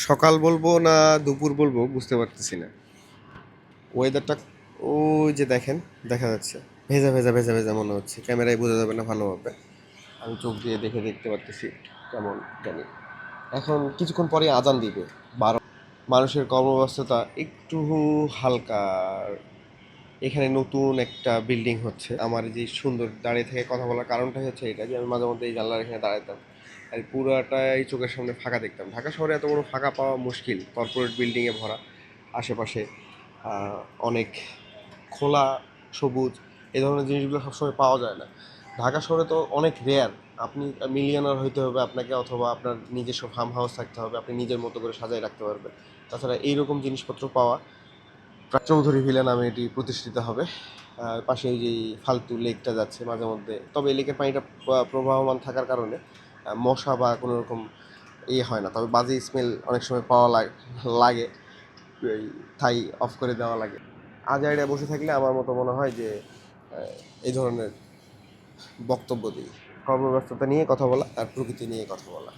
সকাল বলবো না দুপুর বলবো বুঝতে পারতেছি না। ওয়েদারটা ওই যে দেখেন, দেখা যাচ্ছে ভেজা ভেজা ভেজা ভেজা মনে হচ্ছে, ক্যামেরায় বোঝা যাবে না ভালোভাবে। আমি চোখ দিয়ে দেখতে পারতেছি কেমন জানি। এখন কিছুক্ষণ পরে আজান দিবে 12। মানুষের কর্মব্যস্ততা একটু হালকা। এখানে নতুন একটা বিল্ডিং হচ্ছে। আমার যে সুন্দর দাঁড়িয়ে থেকে কথা বলার কারণটাই হচ্ছে এটা, যে আমি মাঝে মধ্যে এই জানলার এখানে দাঁড়াতাম আর পুরাটাই চোখের সামনে ফাঁকা দেখতাম। ঢাকা শহরে এত বড় ফাঁকা পাওয়া মুশকিল, কর্পোরেট বিল্ডিংয়ে ভরা। আশেপাশে অনেক খোলা সবুজ, এই ধরনের জিনিসগুলো সবসময় পাওয়া যায় না। ঢাকা শহরে তো অনেক রেয়ার। আপনি মিলিয়নার হইতে হবে আপনাকে, অথবা আপনার নিজস্ব ফার্ম হাউস থাকতে হবে, আপনি নিজের মতো করে সাজায় রাখতে পারবেন। তাছাড়া এইরকম জিনিসপত্র পাওয়া চৌধুরী ভিলা নামে এটি প্রতিষ্ঠিত হবে। আর পাশে ওই যে ফালতু লেকটা যাচ্ছে মাঝে মধ্যে, তবে এই লেকের পানিটা প্রবাহমান থাকার কারণে মশা বা কোনো রকম ইয়ে হয় না, তবে বাজে স্মেল অনেক সময় পাওয়া লাগে। এই থাই অফ করে দেওয়া লাগে। আজাইরা বসে থাকলে আমার মতো মনে হয় যে এই ধরনের বক্তব্য দিই, কর্মব্যস্ততা নিয়ে কথা বলা আর প্রকৃতি নিয়ে কথা বলা।